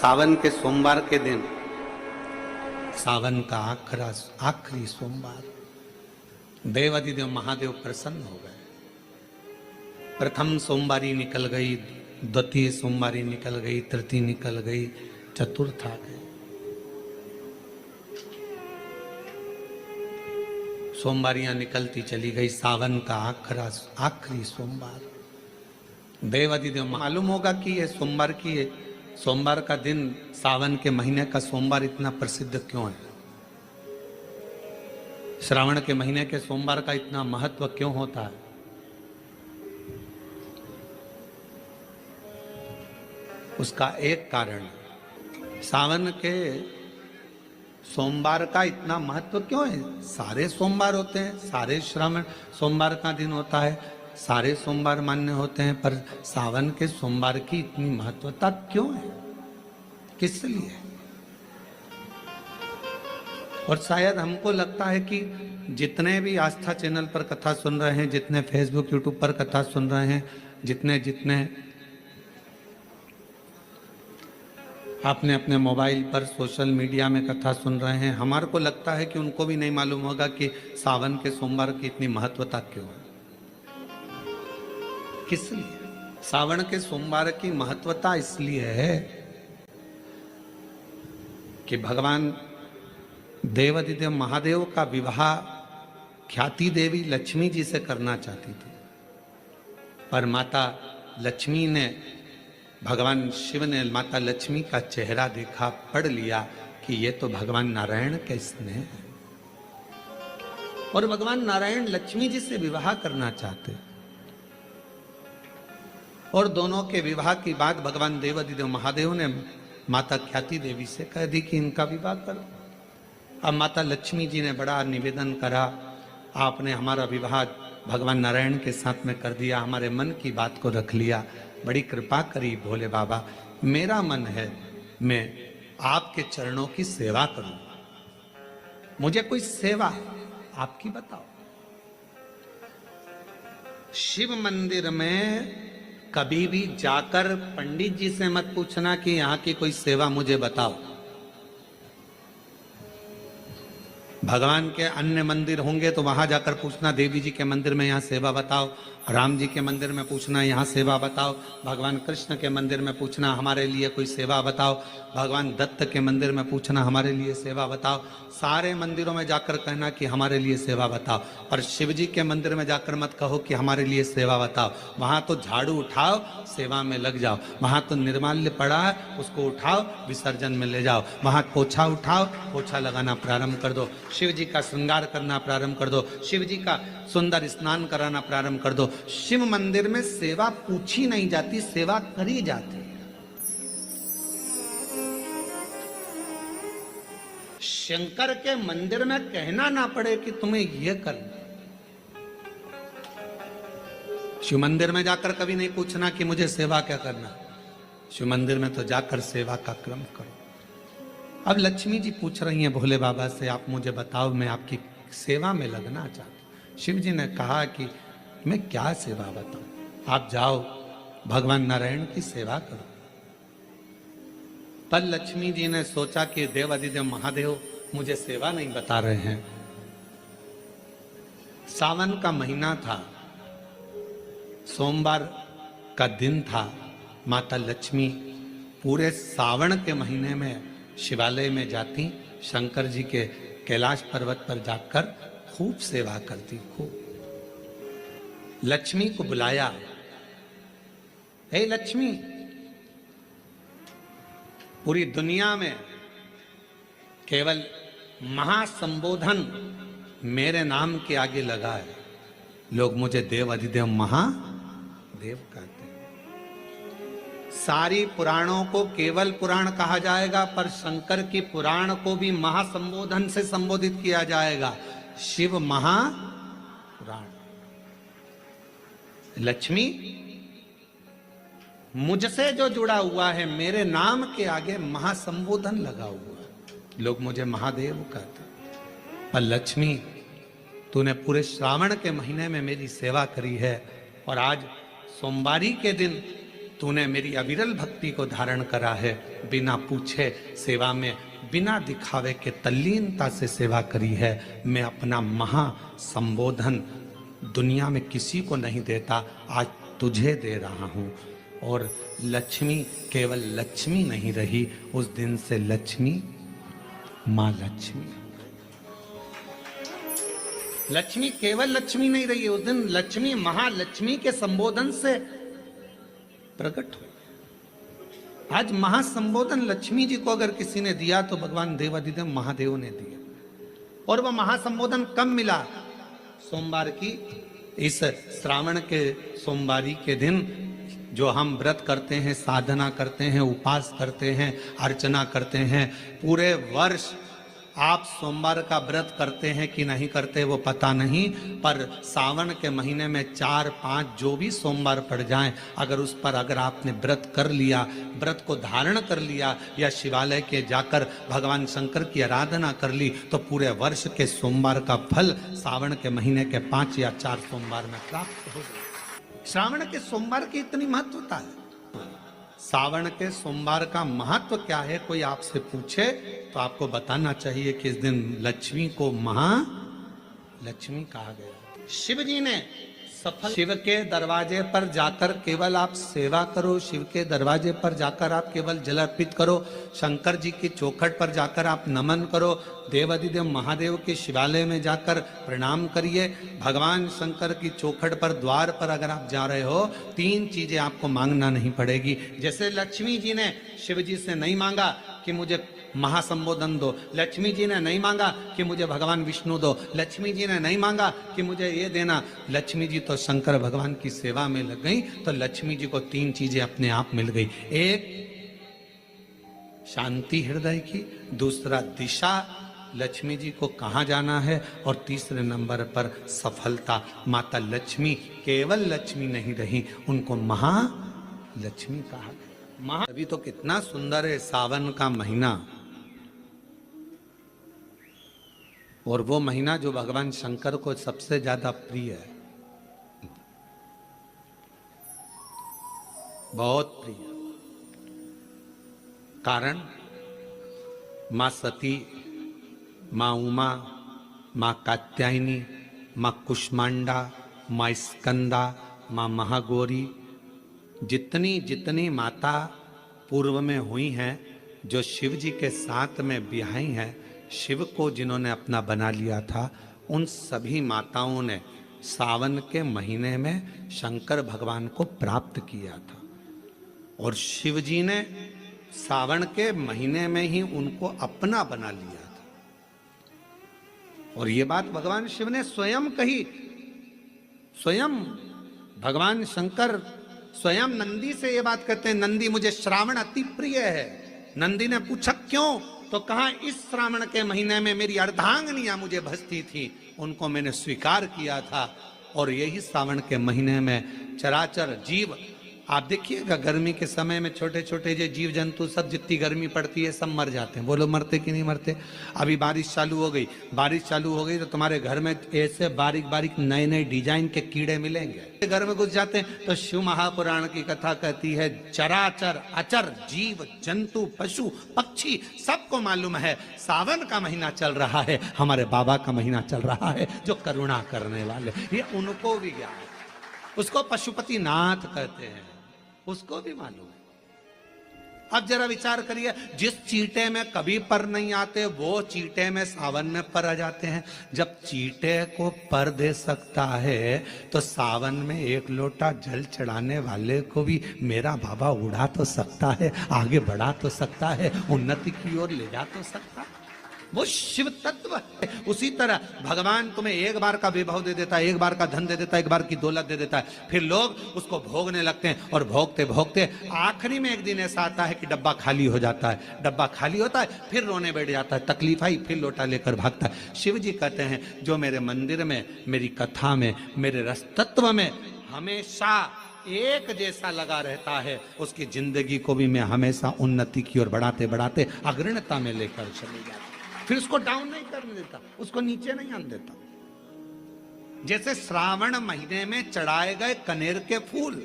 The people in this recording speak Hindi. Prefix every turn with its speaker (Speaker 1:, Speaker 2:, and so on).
Speaker 1: सावन के सोमवार के दिन, सावन का आखिरी सोमवार, देवादिदेव महादेव प्रसन्न हो गए। प्रथम सोमवारी निकल गई, द्वितीय सोमवारी निकल गई, तृतीय निकल गई, चतुर्थ आ गई। सोमवारियां निकलती चली गई। सावन का आखिरी सोमवार, देवादिदेव मालूम होगा कि ये सोमवार की सोमवार का दिन, सावन के महीने का सोमवार इतना प्रसिद्ध क्यों है? श्रावण के महीने के सोमवार का इतना महत्व क्यों होता है? उसका एक कारण, सावन के सोमवार का इतना महत्व क्यों है? सारे सोमवार होते हैं, सारे श्रावण सोमवार का दिन होता है, सारे सोमवार मान्य होते हैं, पर सावन के सोमवार की इतनी महत्वता क्यों है? किस लिए? और शायद हमको लगता है कि जितने भी आस्था चैनल पर कथा सुन रहे हैं, जितने फेसबुक यूट्यूब पर कथा सुन रहे हैं, जितने अपने अपने मोबाइल पर सोशल मीडिया में कथा सुन रहे हैं, हमारे को लगता है कि उनको भी नहीं मालूम होगा कि सावन के सोमवार की इतनी महत्वता क्यों है। किस लिए? सावन के सोमवार की महत्वता इसलिए है कि भगवान देवादिदेव महादेव का विवाह ख्याति देवी लक्ष्मी जी से करना चाहती थी, पर माता लक्ष्मी ने, भगवान शिव ने माता लक्ष्मी का चेहरा देखा, पढ़ लिया कि ये तो भगवान नारायण के स्नेह है, और भगवान नारायण लक्ष्मी जी से विवाह करना चाहते। और दोनों के विवाह की बात भगवान देवादिदेव महादेव ने माता ख्याति देवी से कह दी कि इनका विवाह करो। अब माता लक्ष्मी जी ने बड़ा निवेदन करा, आपने हमारा विवाह भगवान नारायण के साथ में कर दिया, हमारे मन की बात को रख लिया, बड़ी कृपा करी भोले बाबा, मेरा मन है मैं आपके चरणों की सेवा करूं, मुझे कोई सेवा आपकी बताओ। शिव मंदिर में कभी भी जाकर पंडित जी से मत पूछना कि यहां की कोई सेवा मुझे बताओ। भगवान के अन्य मंदिर होंगे तो वहां जाकर पूछना, देवी जी के मंदिर में यहाँ सेवा बताओ, राम जी के मंदिर में पूछना यहाँ सेवा बताओ, भगवान कृष्ण के मंदिर में पूछना हमारे लिए कोई सेवा बताओ, भगवान दत्त के मंदिर में पूछना हमारे लिए सेवा बताओ। सारे मंदिरों में जाकर कहना कि हमारे लिए सेवा बताओ, पर शिव जी के मंदिर में जाकर मत कहो कि हमारे लिए सेवा बताओ। वहां तो झाड़ू उठाओ, सेवा में लग जाओ। वहां तो निर्माल्य पड़ा है, उसको उठाओ, विसर्जन में ले जाओ। वहां पोछा उठाओ, पोछा लगाना प्रारंभ कर दो, शिव जी का श्रृंगार करना प्रारंभ कर दो, शिव जी का सुंदर स्नान कराना प्रारंभ कर दो। शिव मंदिर में सेवा पूछी नहीं जाती, सेवा करी जाती है। शंकर के मंदिर में कहना ना पड़े कि तुम्हें यह करना। शिव मंदिर में जाकर कभी नहीं पूछना कि मुझे सेवा क्या करना। शिव मंदिर में तो जाकर सेवा का क्रम करो। अब लक्ष्मी जी पूछ रही हैं भोले बाबा से, आप मुझे बताओ, मैं आपकी सेवा में लगना चाहती हूं। शिव जी ने कहा कि मैं क्या सेवा बताऊं, आप जाओ भगवान नारायण की सेवा करो। पर लक्ष्मी जी ने सोचा कि देवादिदेव महादेव मुझे सेवा नहीं बता रहे हैं। सावन का महीना था, सोमवार का दिन था। माता लक्ष्मी पूरे सावन के महीने में शिवालय में जाती, शंकर जी के कैलाश पर्वत पर जाकर खूब सेवा करती। खूब लक्ष्मी को बुलाया, हे लक्ष्मी, पूरी दुनिया में केवल महासंबोधन मेरे नाम के आगे लगा है। लोग मुझे देव अधिदेव महादेव कहते हैं। सारी पुराणों को केवल पुराण कहा जाएगा, पर शंकर की पुराण को भी महासंबोधन से संबोधित किया जाएगा, शिव महापुराण। लक्ष्मी, मुझसे जो जुड़ा हुआ है, मेरे नाम के आगे महासंबोधन लगा हुआ है, लोग मुझे महादेव कहते। पर लक्ष्मी, तूने पूरे श्रावण के महीने में मेरी सेवा करी है, और आज सोमवारी के दिन तूने मेरी अविरल भक्ति को धारण करा है, बिना पूछे सेवा में, बिना दिखावे के तल्लीनता से सेवा करी है। मैं अपना महा संबोधन दुनिया में किसी को नहीं देता, आज तुझे दे रहा हूं। और लक्ष्मी केवल लक्ष्मी नहीं रही, उस दिन से लक्ष्मी मां लक्ष्मी। लक्ष्मी केवल लक्ष्मी नहीं रही, उस दिन लक्ष्मी महालक्ष्मी के संबोधन से प्रकट हुई। आज महासंबोधन लक्ष्मी जी को अगर किसी ने दिया तो भगवान देवाधिदेव महादेव ने दिया। और वह महासंबोधन कब मिला? सोमवार की इस श्रावण के सोमवारी के दिन जो हम व्रत करते हैं, साधना करते हैं, उपास करते हैं, अर्चना करते हैं। पूरे वर्ष आप सोमवार का व्रत करते हैं कि नहीं करते वो पता नहीं, पर सावन के महीने में 4-5 जो भी सोमवार पड़ जाएं, अगर आपने व्रत कर लिया, व्रत को धारण कर लिया या शिवालय के जाकर भगवान शंकर की आराधना कर ली, तो पूरे वर्ष के सोमवार का फल सावन के महीने के 5 या 4 सोमवार में प्राप्त हो गया। श्रावण के सोमवार की इतनी महत्वता है। सावन के सोमवार का महत्व क्या है, कोई आपसे पूछे तो आपको बताना चाहिए कि इस दिन लक्ष्मी को महालक्ष्मी कहा गया। शिव जी ने शिव के दरवाजे पर जाकर केवल आप सेवा करो, शिव के दरवाजे पर जाकर आप केवल जल अर्पित करो, शंकर जी की चौखट पर जाकर आप नमन करो, देवाधिदेव महादेव के शिवालय में जाकर प्रणाम करिए। भगवान शंकर की चौखट पर द्वार पर अगर आप जा रहे हो, 3 चीजें आपको मांगना नहीं पड़ेगी। जैसे लक्ष्मी जी ने शिव जी से नहीं मांगा कि मुझे महासंबोधन दो, लक्ष्मी जी ने नहीं मांगा कि मुझे भगवान विष्णु दो, लक्ष्मी जी ने नहीं मांगा कि मुझे ये देना। लक्ष्मी जी तो शंकर भगवान की सेवा में लग गई, तो लक्ष्मी जी को 3 चीजें अपने आप मिल गई। एक शांति हृदय की, दूसरा दिशा लक्ष्मी जी को कहाँ जाना है, और तीसरे नंबर पर सफलता। माता लक्ष्मी केवल लक्ष्मी नहीं रही, उनको महालक्ष्मी कहा। अभी तो कितना सुंदर है सावन का महीना, और वो महीना जो भगवान शंकर को सबसे ज्यादा प्रिय है, बहुत प्रिय। कारण मां सती, मां उमा, मां कात्यायनी, मां कुष्मांडा, मां स्कंदा, मां महागौरी, जितनी जितनी माता पूर्व में हुई हैं, जो शिव जी के साथ में ब्याही हैं, शिव को जिन्होंने अपना बना लिया था, उन सभी माताओं ने सावन के महीने में शंकर भगवान को प्राप्त किया था। और शिव जी ने सावन के महीने में ही उनको अपना बना लिया था। और ये बात भगवान शिव ने स्वयं कही। स्वयं भगवान शंकर स्वयं नंदी से ये बात कहते हैं, नंदी मुझे श्रावण अति प्रिय है। नंदी ने पूछा क्यों, तो कहा इस श्रावण के महीने में मेरी अर्धांगिनियां मुझे भजती थी, उनको मैंने स्वीकार किया था। और यही श्रावण के महीने में चराचर जीव, आप देखिएगा गर्मी के समय में छोटे छोटे जो जीव जंतु सब, जितनी गर्मी पड़ती है सब मर जाते हैं। बोलो मरते कि नहीं मरते? अभी बारिश चालू हो गई, बारिश चालू हो गई तो तुम्हारे घर में ऐसे बारीक बारीक नए नए डिजाइन के कीड़े मिलेंगे। घर में घुस जाते हैं तो शिव महापुराण की कथा कहती है, चराचर अचर जीव जंतु पशु पक्षी सबको मालूम है सावन का महीना चल रहा है, हमारे बाबा का महीना चल रहा है जो करुणा करने वाले, ये उनको भी ज्ञान है। उसको पशुपति नाथ कहते हैं, उसको भी मालूम है। अब जरा विचार करिए, जिस चींटे में कभी पर नहीं आते वो चींटे में सावन में पर आ जाते हैं। जब चींटे को पर दे सकता है तो सावन में 1 लोटा जल चढ़ाने वाले को भी मेरा बाबा उड़ा तो सकता है, आगे बढ़ा तो सकता है, उन्नति की ओर ले जा तो सकता है। वो शिव तत्व है। उसी तरह भगवान तुम्हें एक बार का विभव दे देता है, एक बार का धन दे देता है, एक बार की दौलत दे देता है, फिर लोग उसको भोगने लगते हैं और भोगते भोगते आखिरी में एक दिन ऐसा आता है कि डब्बा खाली हो जाता है। डब्बा खाली होता है, फिर रोने बैठ जाता है, तकलीफ आई, फिर लोटा लेकर भागता है। शिव जी कहते हैं जो मेरे मंदिर में, मेरी कथा में, मेरे रस तत्व में हमेशा एक जैसा लगा रहता है, उसकी जिंदगी को भी मैं हमेशा उन्नति की ओर बढ़ाते बढ़ाते अग्रणता में लेकर चले जाता, फिर उसको डाउन नहीं करने देता, उसको नीचे नहीं आने देता। जैसे श्रावण महीने में चढ़ाए गए कनेर के फूल,